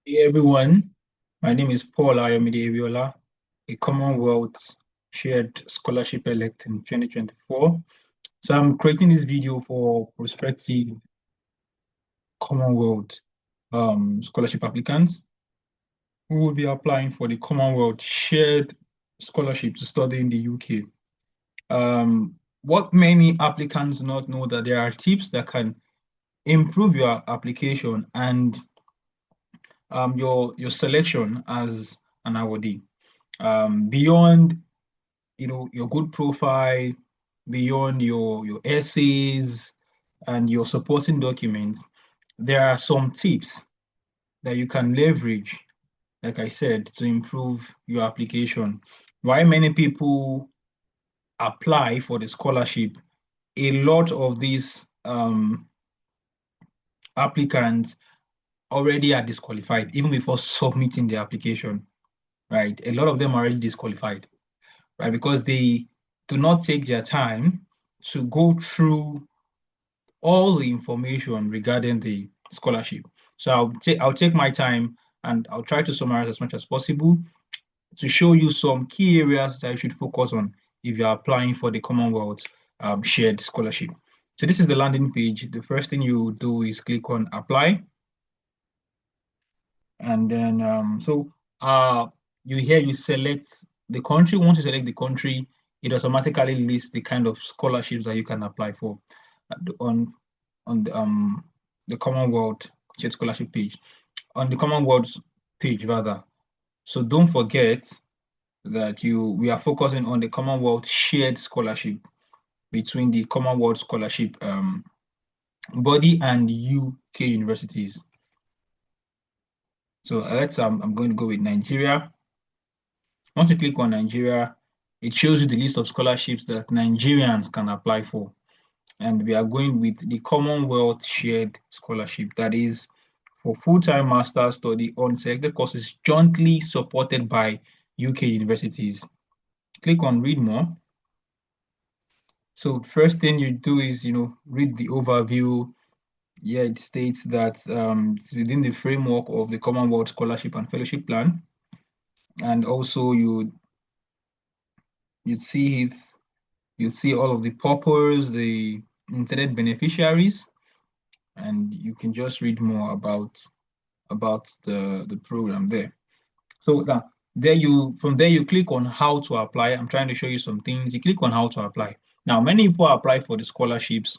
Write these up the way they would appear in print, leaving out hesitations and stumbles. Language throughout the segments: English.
Hey everyone, my name is Paul Ayomide Aviola, a Commonwealth Shared Scholarship elect in 2024. So I'm creating this video for prospective Commonwealth scholarship applicants who will be applying for the Commonwealth Shared Scholarship to study in the UK. What many applicants do not know that there are tips that can improve your application and your selection as an awardee. Beyond your good profile, beyond your essays and your supporting documents, there are some tips that you can leverage, like I said, to improve your application. Why many people apply for the scholarship, a lot of these applicants already are disqualified even before submitting the application, right? A lot of them are already disqualified, right? Because they do not take their time to go through all the information regarding the scholarship. So I'll take my time and I'll try to summarize as much as possible to show you some key areas that you should focus on if you're applying for the Commonwealth shared scholarship. So this is the landing page. The first thing you do is click on apply. And then uh you select the country. Once you select the country, it automatically lists the kind of scholarships that you can apply for on the Commonwealth State Scholarship page. On the Commonwealth page rather. So don't forget that we are focusing on the Commonwealth shared scholarship between the Commonwealth scholarship body and UK universities. So I'm going to go with Nigeria. Once you click on Nigeria, it shows you the list of scholarships that Nigerians can apply for. And we are going with the Commonwealth Shared Scholarship, that is for full-time master's study on selected courses jointly supported by UK universities. Click on read more. So first thing you do is, read the overview. Yeah, it states that it's within the framework of the Commonwealth Scholarship and Fellowship Plan. And also you see it, you see all of the purpose, the intended beneficiaries, and you can just read more about the program there. So now from there you click on how to apply. I'm trying to show you some things. You click on how to apply. Now, many people apply for the scholarships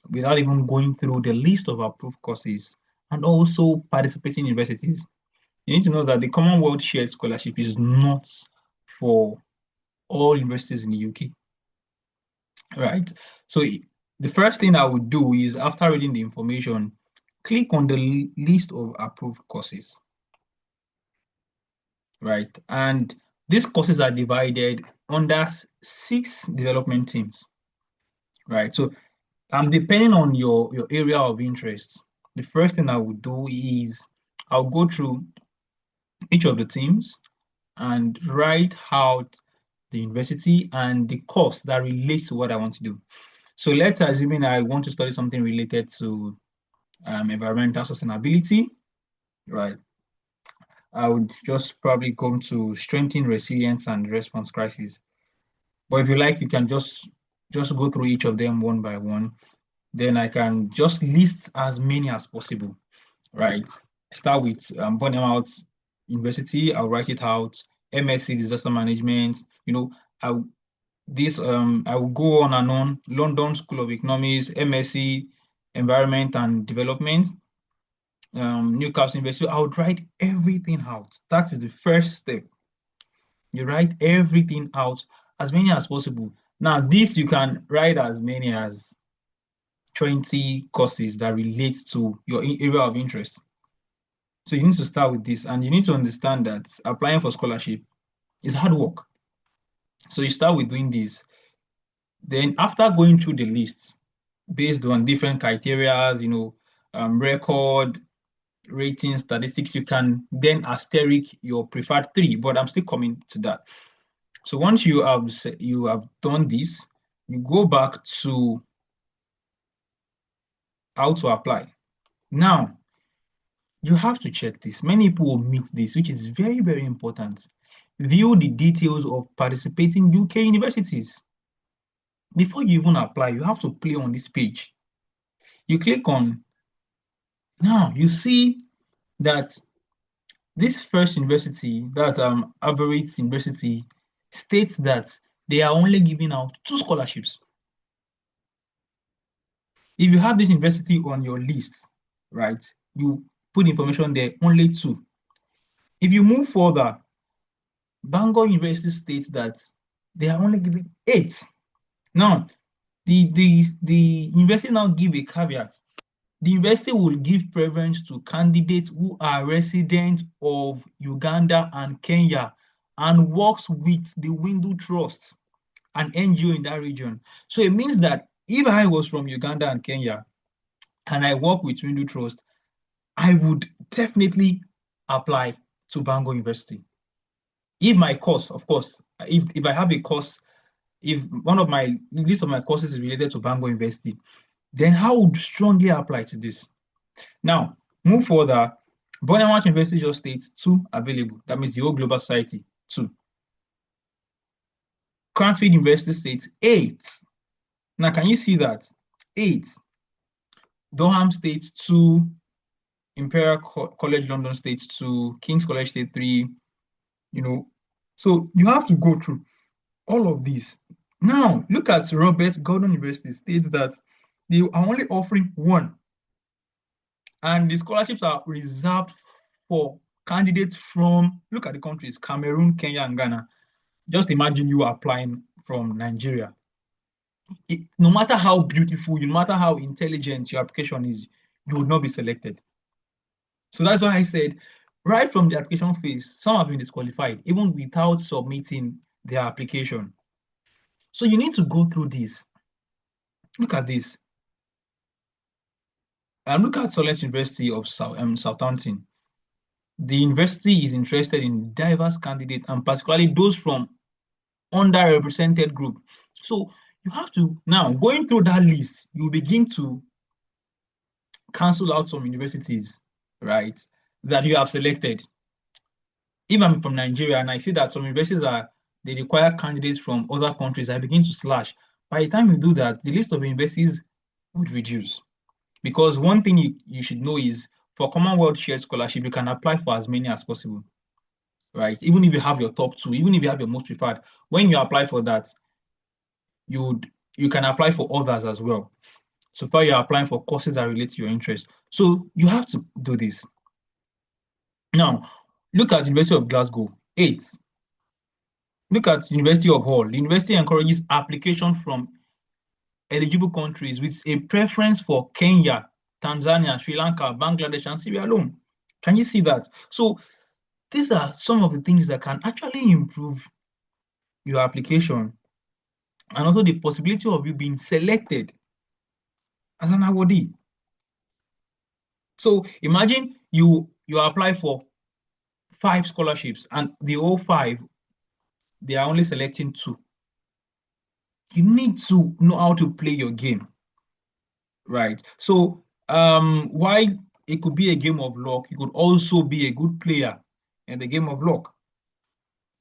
without even going through the list of approved courses and also participating universities. You need to know that the Commonwealth Shared Scholarship is not for all universities in the UK, right? So the first thing I would do is after reading the information, click on the list of approved courses, right? And these courses are divided under 6 development teams, right? So depending on your area of interest, the first thing I would do is I'll go through each of the teams and write out the university and the course that relates to what I want to do. So let's assume I want to study something related to environmental sustainability, right? I would just probably come to strengthen resilience and response crisis. But if you like, you can just go through each of them one by one. Then I can just list as many as possible, right? Start with Bournemouth University. I'll write it out. MSc Disaster Management. I I will go on and on. London School of Economics, MSc Environment and Development, Newcastle University. I would write everything out. That is the first step. You write everything out, as many as possible. Now, this you can write as many as 20 courses that relate to your area of interest. So you need to start with this, and you need to understand that applying for scholarship is hard work. So you start with doing this. Then after going through the list based on different criteria, record, rating, statistics, you can then asterisk your preferred three, but I'm still coming to that. So once you have done this, you go back to how to apply. Now, You have to check this. Many people omit this, which is very, very important. View the details of participating UK universities. Before you even apply, you have to play on this page. You click on, now you see that this first university, that's Aberystwyth University, states that they are only giving out 2 scholarships. If you have this university on your list, right, you put information there, only 2. If you move further, Bangor University states that they are only giving 8. Now, the university now give a caveat. The university will give preference to candidates who are residents of Uganda and Kenya and works with the Windu Trust, an NGO in that region. So it means that if I was from Uganda and Kenya and I work with Windu Trust, I would definitely apply to Bangor University. If my course, of course, if I have a course, if one of my list of my courses is related to Bangor University, then I would strongly apply to this. Now, move further. Bonamart University just states 2 available. That means the whole global society, 2. Cranfield University states 8. Now, can you see that? 8. Durham states 2. Imperial College London states 2. King's College state 3. You know, so you have to go through all of these. Now, look at Robert Gordon University states that they are only offering 1. And the scholarships are reserved for candidates from, look at the countries, Cameroon, Kenya, and Ghana. Just imagine you applying from Nigeria. No matter how beautiful, no matter how intelligent your application is, you will not be selected. So that's why I said, right from the application phase, some have been disqualified, even without submitting their application. So you need to go through this. Look at this. Look at Solent University of Southampton. The university is interested in diverse candidates and particularly those from underrepresented group. So you have to, now going through that list, you begin to cancel out some universities, right, that you have selected. If I'm from Nigeria and I see that some universities they require candidates from other countries, I begin to slash. By the time you do that, the list of universities would reduce. Because one thing you should know is for Commonwealth shared scholarship, you can apply for as many as possible, right? Even if you have your top 2, even if you have your most preferred, when you apply for that, you can apply for others as well. So far, you're applying for courses that relate to your interest. So you have to do this. Now, look at University of Glasgow, 8. Look at University of Hull. The university encourages application from eligible countries with a preference for Kenya, Tanzania, Sri Lanka, Bangladesh, and Sierra Leone. Can you see that? So these are some of the things that can actually improve your application and also the possibility of you being selected as an awardee. So imagine you apply for 5 scholarships and the whole 5, they are only selecting 2. You need to know how to play your game, right? So while it could be a game of luck, you could also be a good player in the game of luck,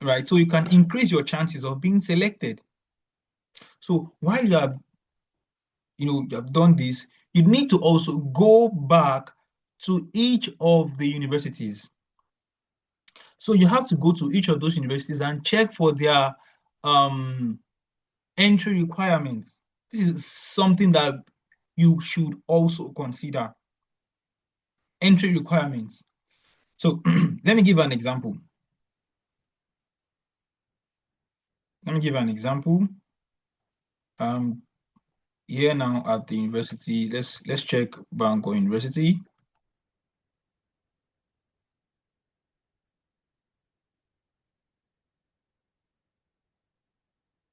right? So you can increase your chances of being selected. So while you have done this, you need to also go back to each of the universities. So you have to go to each of those universities and check for their entry requirements. This is something that you should also consider. Entry requirements. So let me give an example. Let me give an example. Um, Here now at the university, let's check Bangor University.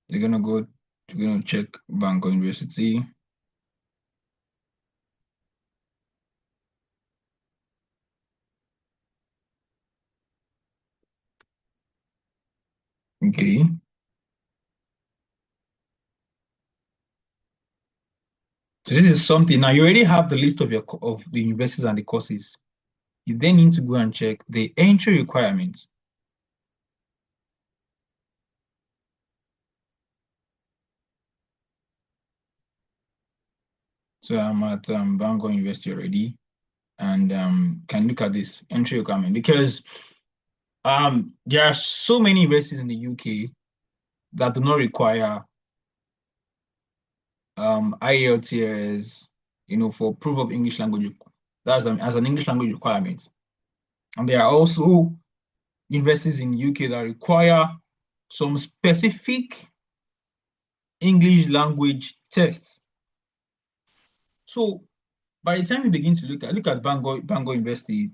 They're gonna go. You're gonna check Bangor University. Okay. So this is something. Now you already have the list of the universities and the courses. You then need to go and check the entry requirements. So I'm at Bangor University already, and can look at this entry requirement because there are so many universities in the UK that do not require IELTS, for proof of English language. That's as an English language requirement. And there are also universities in the UK that require some specific English language tests. So by the time you begin to look at Bangor University,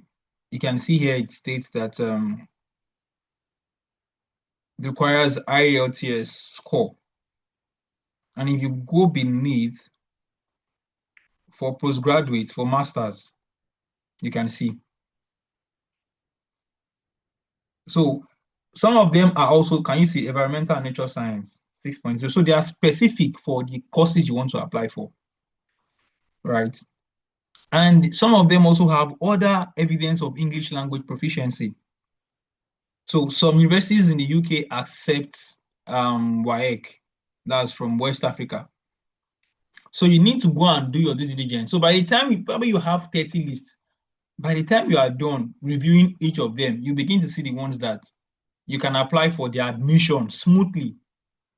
you can see here it states that it requires IELTS score. And if you go beneath for postgraduate, for masters, you can see. So some of them are also, can you see, environmental and nature science 6.0. So they are specific for the courses you want to apply for, right? And some of them also have other evidence of English language proficiency. So some universities in the UK accept WAEC, that's from West Africa. So you need to go and do your due diligence. So by the time probably you have 30 lists, by the time you are done reviewing each of them, you begin to see the ones that you can apply for the admission smoothly,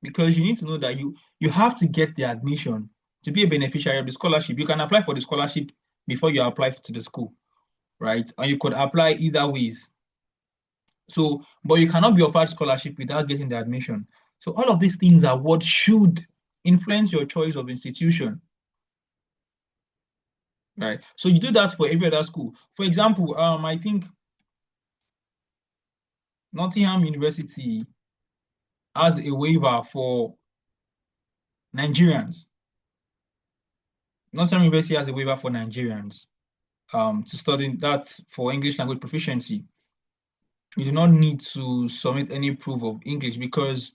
because you need to know that you have to get the admission to be a beneficiary of the scholarship. You can apply for the scholarship before you apply to the school, right? And you could apply either ways. So, but you cannot be offered scholarship without getting the admission. So all of these things are what should influence your choice of institution, right? So you do that for every other school. For example, I think Nottingham University has a waiver for Nigerians. Nottingham University has a waiver for Nigerians to study. That's for English language proficiency. You do not need to submit any proof of English because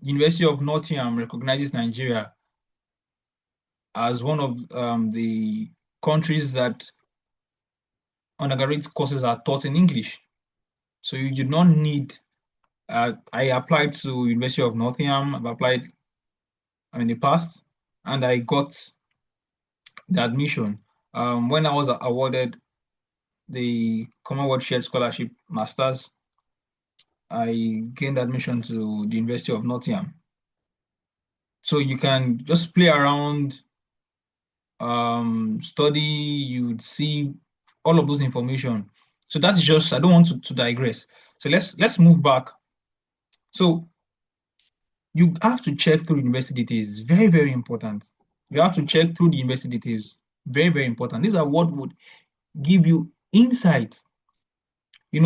University of Nottingham recognizes Nigeria as one of the countries that undergraduate courses are taught in English. So you do not need. I applied to University of Nottingham. I've applied in the past, and I got the admission. When I was awarded the Commonwealth Shared Scholarship Masters, I gained admission to the University of Nottingham. So you can just play around, study, you'd see all of those information. So that's just, I don't want to digress. So let's move back. So you have to check through university details. Very, very important. You have to check through the university details. Very, very important. These are what would give you insight,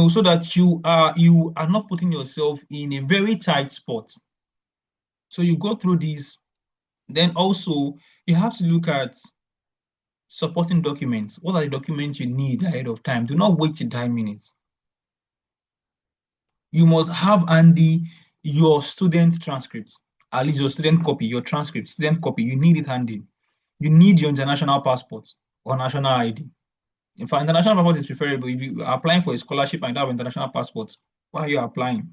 so that you are not putting yourself in a very tight spot. So you go through these. Then also you have to look at supporting documents. What are the documents you need ahead of time? Do not wait till 10 minutes. You must have handy your student transcripts, at least your student copy, your transcript, student copy. You need it handy. You need your international passport or national ID. In fact, international passport is preferable. If you are applying for a scholarship and you have international passports, why are you applying?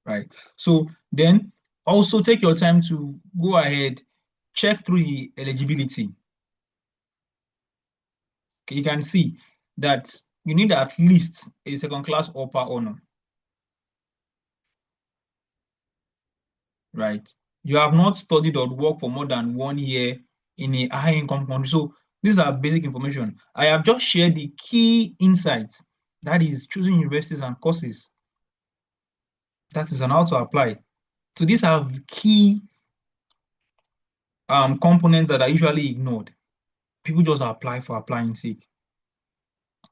Right. So then also take your time to go ahead, check through the eligibility. Okay, you can see that you need at least a second class upper honor, right? You have not studied or worked for more than 1 year in a high income country. So these are basic information. I have just shared the key insights, that is choosing universities and courses. That is on how to apply. So these are key components that are usually ignored. People just apply for applying sake.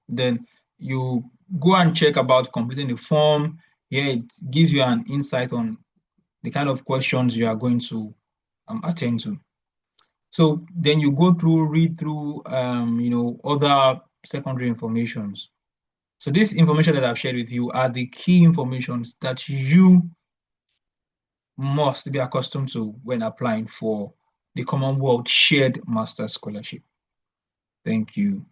Then you go and check about completing the form. Here it gives you an insight on the kind of questions you are going to attend to. So then you go through, read through, other secondary informations. So this information that I've shared with you are the key informations that you must be accustomed to when applying for the Commonwealth Shared Master Scholarship. Thank you.